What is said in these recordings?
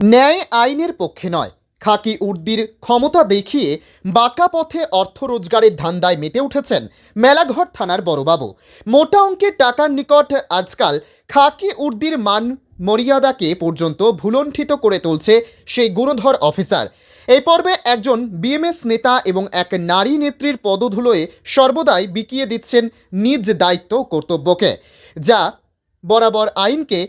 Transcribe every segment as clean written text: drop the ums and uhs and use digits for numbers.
ন্যায় আইনের পক্ষে নয়, খাকি উর্দির ক্ষমতা দেখিয়ে বাঁকা পথে অর্থ রোজগারের ধান্দায় মেতে উঠেছেন মেলাঘর থানার বড়বাবু। মোটা অঙ্কের টাকার নিকট আজকাল খাকি উর্দির মান মর্যাদাকে পর্যন্ত ভুলণ্ঠিত করে তুলছে সেই গুণধর অফিসার। এই পর্বে একজন বিএমএস নেতা এবং এক নারী নেত্রীর পদধূলোয় সর্বদাই বিকিয়ে দিচ্ছেন নিজ দায়িত্ব কর্তব্যকে, যা বরাবর আইনকে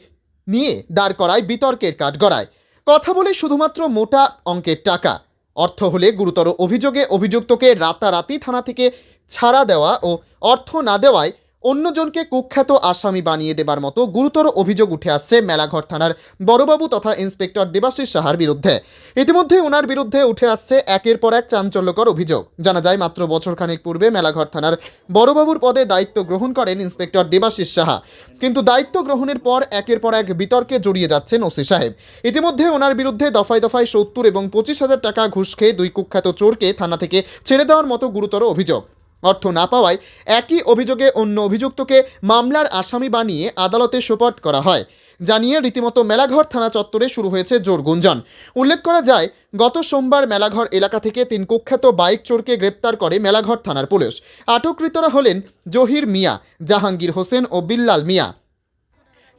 নিয়ে দাঁড় করায় বিতর্কের কাঠগড়ায়। কথা বলে শুধুমাত্র মোটা অঙ্কের টাকা, অর্থ হলে গুরুতর অভিযোগে অভিযুক্তকে রাতারাতি থানা থেকে ছাড়া দেওয়া ও অর্থ না দেওয়ায় অন্যজনকে কুখ্যাত আসামি বানিয়ে দেবার মতো গুরুতর অভিযোগ উঠে আসছে মেলাঘর থানার বড়বাবু তথা ইন্সপেক্টর দেবাশিস সাহার বিরুদ্ধে। ইতিমধ্যে ওনার বিরুদ্ধে উঠে আসছে একের পর এক চাঞ্চল্যকর অভিযোগ। জানা যায়, মাত্র বছরখানেক পূর্বে মেলাঘর থানার বড়বাবুর পদে দায়িত্ব গ্রহণ করেন ইন্সপেক্টর দেবাশিস সাহা। কিন্তু দায়িত্ব গ্রহণের পর একের পর এক বিতর্কে জড়িয়ে যাচ্ছেন ওসি সাহেব। ইতিমধ্যে ওনার বিরুদ্ধে দফায় দফায় 70 এবং 25,000 টাকা ঘুষ খেয়ে দুই কুখ্যাত চোরকে থানা থেকে ছেড়ে দেওয়ার মতো গুরুতর অভিযোগ। অর্থ না পাওয়ায় একই অভিযোগে অন্য অভিযুক্তকে মামলার আসামি বানিয়ে আদালতে সোপর্দ করা হয় জানিয়ে রীতিমতো মেলাঘর থানা চত্বরে শুরু হয়েছে জোর গুঞ্জন। উল্লেখ করা যায়, গত সোমবার মেলাঘর এলাকা থেকে 3 কুখ্যাত বাইক চোরকে গ্রেপ্তার করে মেলাঘর থানার পুলিশ। আটককৃতরা হলেন জহির মিয়া, জাহাঙ্গীর হোসেন ও বিল্লাল মিয়া।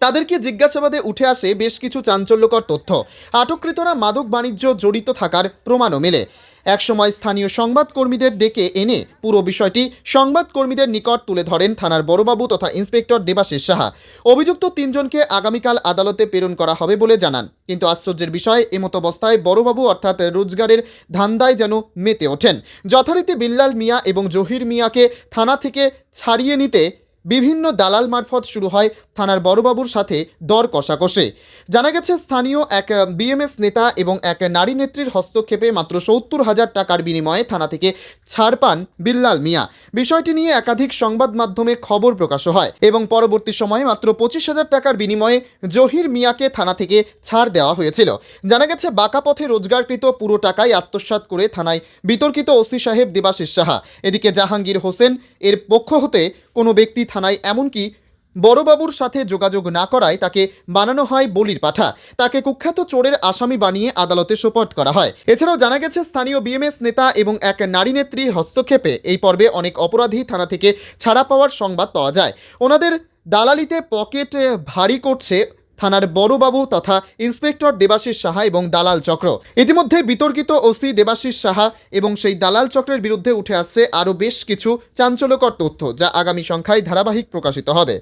তাদেরকে জিজ্ঞাসাবাদে উঠে আসে বেশ কিছু চাঞ্চল্যকর তথ্য। আটককৃতরা মাদক বাণিজ্য জড়িত থাকার প্রমাণও মেলে। একসময় স্থানীয় সংবাদকর্মীদের ডেকে এনে পুরো বিষয়টি সংবাদকর্মীদের নিকট তুলে ধরেন থানার বড়বাবু তথা ইন্সপেক্টর দেবাশিস সাহা। অভিযুক্ত 3 জনকে আগামীকাল আদালতে প্রেরণ করা হবে বলে জানান। কিন্তু আশ্চর্যের বিষয়, এমতো অবস্থায় বড়বাবু অর্থাৎ রোজগারের ধান্দায় যেন মেতে ওঠেন। যথারীতি বিল্লাল মিয়া এবং জহির মিয়াকে থানা থেকে ছাড়িয়ে নিতে বিভিন্ন দালাল মারফত শুরু হয় থানার বড়বাবুর সাথে দর কষাকষি। জানা গেছে, স্থানীয় এক বিএমএস নেতা এবং এক নারী নেত্রীর হস্তক্ষেপে মাত্র 70,000 টাকার বিনিময়ে থানা থেকে ছাড় পান বিল্লাল মিয়া। বিষয়টি নিয়ে একাধিক সংবাদ মাধ্যমে খবর প্রকাশ হয় এবং পরবর্তী সময়ে মাত্র 25,000 টাকার বিনিময়ে জহির মিয়াকে থানা থেকে ছাড় দেওয়া হয়েছিল। জানা গেছে, বাঁকা পথে রোজগারকৃত পুরো টাকাই আত্মসাৎ করে থানায় বিতর্কিত ওসি সাহেব দেবাশিস সাহা। এদিকে জাহাঙ্গীর হোসেন এর পক্ষ হতে কোনো ব্যক্তি থানায় এমনকি বড়বাবুর সাথে যোগাযোগ না করায় তাকে বানানো হয় বলির পাঠা। তাকে কুখ্যাত চোরের আসামি বানিয়ে আদালতে সোপর্দ করা হয়। এছাড়াও জানা গেছে, স্থানীয় বিএমএস নেতা এবং এক নারী নেত্রীর হস্তক্ষেপে এই পর্বে অনেক অপরাধী থানা থেকে ছাড়া পাওয়ার সংবাদ পাওয়া যায়। ওনাদের দালালিতে পকেট ভারী করছে থানার বড়বাবু তথা ইন্সপেক্টর দেবাশিস সাহা এবং দালাল চক্র। ইতিমধ্যে বিতর্কিত ওসি দেবাশিস সাহা এবং সেই দালাল চক্রের বিরুদ্ধে উঠে আসছে আরও বেশ কিছু চাঞ্চল্যকর তথ্য, যা আগামী সংখ্যায় ধারাবাহিক প্রকাশিত হবে।